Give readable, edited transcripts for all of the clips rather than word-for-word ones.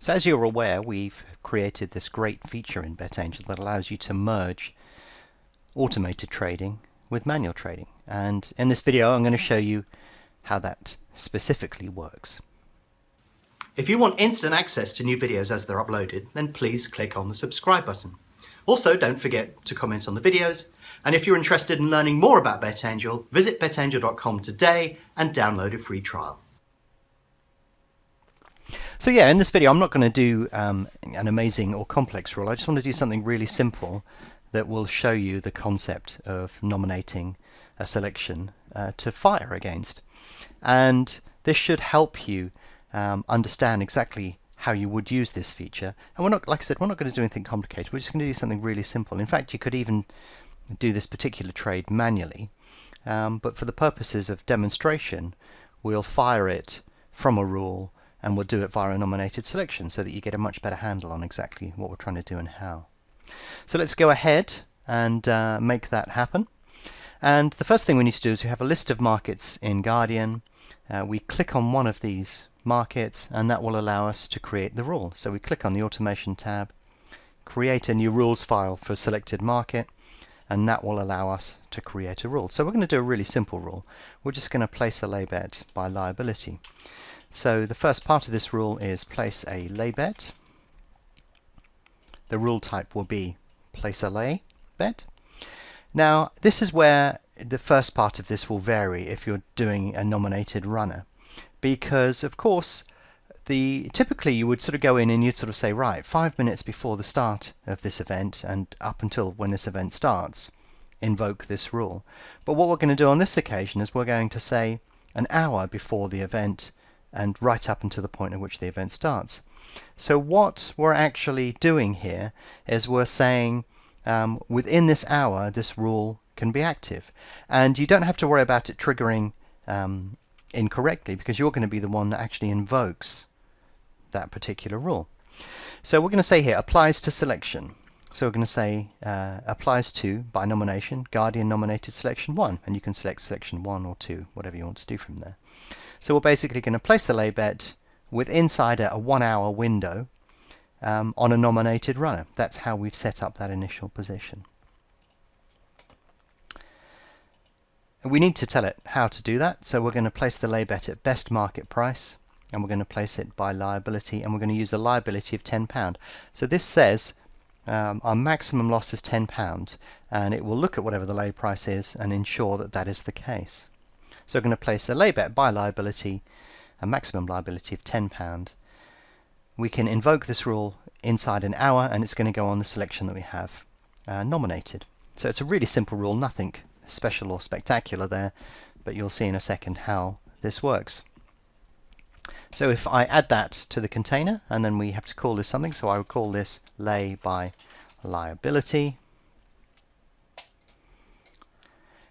So as you're aware, we've created this great feature in BetAngel that allows you to merge automated trading with manual trading. And in this video, I'm going to show you how that specifically works. If you want instant access to new videos as they're uploaded, then please click on the subscribe button. Also, don't forget to comment on the videos. And if you're interested in learning more about BetAngel, visit betangel.com today and download a free trial. So yeah, in this video I'm not going to do an amazing or complex rule. I just want to do something really simple that will show you the concept of nominating a selection to fire against. And this should help you understand exactly how you would use this feature. And we're not, like I said, we're not going to do anything complicated. We're just going to do something really simple. In fact, you could even do this particular trade manually. But for the purposes of demonstration, we'll fire it from a rule and we'll do it via a nominated selection so that you get a much better handle on exactly what we're trying to do and how. So let's go ahead and make that happen. And the first thing we need to do is we have a list of markets in Guardian. We click on one of these markets and that will allow us to create the rule. So we click on the Automation tab, create a new rules file for a selected market, and that will allow us to create a rule. So we're going to do a really simple rule. We're just going to place a lay bet by liability. So the first part of this rule is place a lay bet. The rule type will be place a lay bet. Now this is where the first part of this will vary if you're doing a nominated runner, because of course typically you would sort of go in and you'd sort of say, right, 5 minutes before the start of this event and up until when this event starts, invoke this rule. But what we're going to do on this occasion is we're going to say an hour before the event and right up until the point at which the event starts. So what we're actually doing here is we're saying within this hour this rule can be active, and you don't have to worry about it triggering incorrectly, because you're going to be the one that actually invokes that particular rule. So we're going to say here applies to selection. So we're going to say applies to, by nomination, Guardian nominated selection 1, and you can select selection 1 or 2, whatever you want to do from there. So we're basically going to place a lay bet with inside a 1 hour window on a nominated runner. That's how we've set up that initial position. And we need to tell it how to do that, so we're going to place the lay bet at best market price, and we're going to place it by liability, and we're going to use the liability of £10. So this says our maximum loss is £10, and it will look at whatever the lay price is and ensure that that is the case. So we're going to place a lay bet by liability, a maximum liability of £10. We can invoke this rule inside an hour, and it's going to go on the selection that we have nominated. So it's a really simple rule, nothing special or spectacular there, but you'll see in a second how this works. So if I add that to the container, and then we have to call this something, so I would call this lay by liability.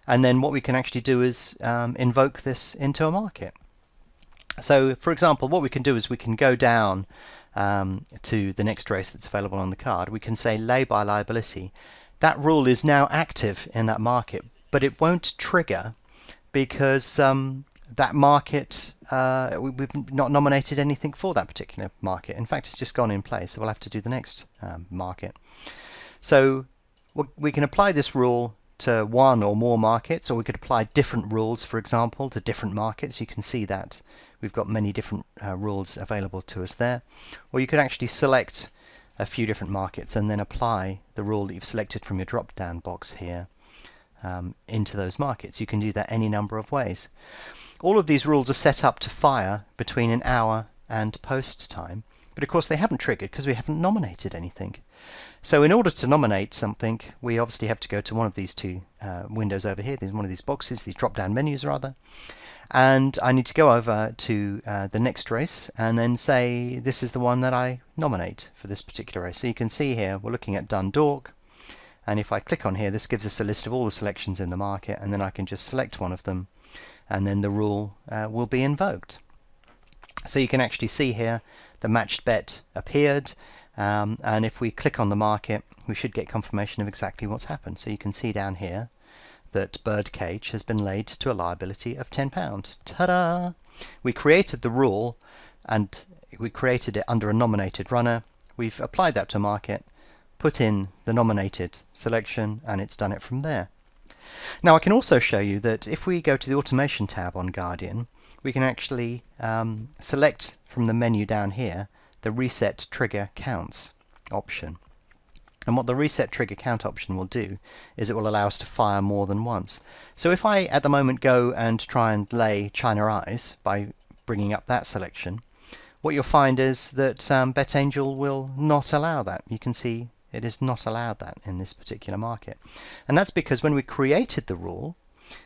And then what we can actually do is invoke this into a market. So for example, what we can do is we can go down to the next race that's available on the card. We can say lay by liability. That rule is now active in that market, but it won't trigger because that market, we've not nominated anything for that particular market. In fact, it's just gone in place, so we'll have to do the next market. So we can apply this rule to one or more markets, or we could apply different rules, for example, to different markets. You can see that we've got many different rules available to us there. Or you could actually select a few different markets and then apply the rule that you've selected from your drop-down box here into those markets. You can do that any number of ways. All of these rules are set up to fire between an hour and post time, but of course they haven't triggered because we haven't nominated anything. So in order to nominate something, we obviously have to go to one of these two windows over here, one of these boxes, these drop-down menus rather, and I need to go over to the next race and then say this is the one that I nominate for this particular race. So you can see here we're looking at Dundalk, and if I click on here, this gives us a list of all the selections in the market, and then I can just select one of them, and then the rule will be invoked. So you can actually see here the matched bet appeared, and if we click on the market, we should get confirmation of exactly what's happened. So you can see down here that Birdcage has been laid to a liability of £10. Ta-da! We created the rule, and we created it under a nominated runner. We've applied that to market, put in the nominated selection, and it's done it from there. Now I can also show you that if we go to the Automation tab on Guardian, we can actually select from the menu down here the Reset Trigger Counts option. And what the Reset Trigger Count option will do is it will allow us to fire more than once. So if I at the moment go and try and lay China Eyes by bringing up that selection, what you'll find is that BetAngel will not allow that. You can see it is not allowed that in this particular market. And that's because when we created the rule,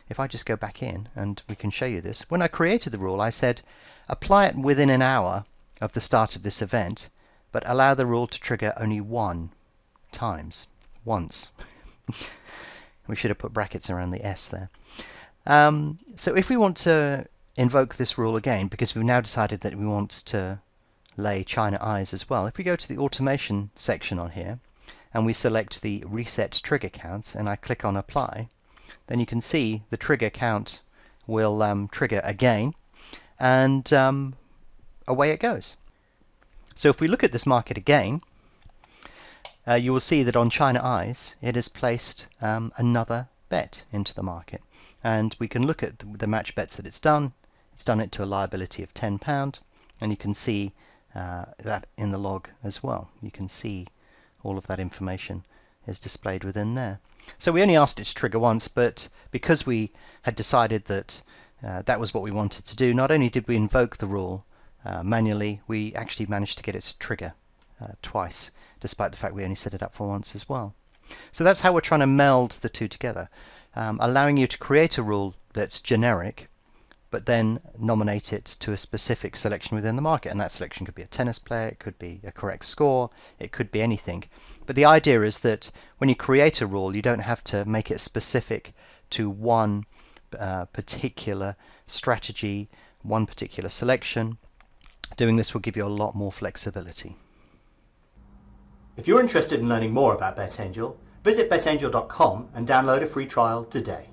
if I just go back in and we can show you this, when I created the rule I said apply it within an hour of the start of this event, but allow the rule to trigger only once. We should have put brackets around the S there. So if we want to invoke this rule again, because we've now decided that we want to lay China Eyes as well, if we go to the Automation section on here and we select the Reset Trigger Counts and I click on Apply, then you can see the trigger count will trigger again, and away it goes. So if we look at this market again, you will see that on China Eyes it has placed another bet into the market, and we can look at the match bets that it's done. It's done it to a liability of £10, and you can see that in the log as well. You can see all of that information is displayed within there. So we only asked it to trigger once, but because we had decided that that was what we wanted to do, not only did we invoke the rule manually, we actually managed to get it to trigger twice, despite the fact we only set it up for once as well. So that's how we're trying to meld the two together, allowing you to create a rule that's generic, but then nominate it to a specific selection within the market. And that selection could be a tennis player, it could be a correct score, it could be anything. But the idea is that when you create a rule, you don't have to make it specific to one particular strategy, one particular selection. Doing this will give you a lot more flexibility. If you're interested in learning more about BetAngel, visit betangel.com and download a free trial today.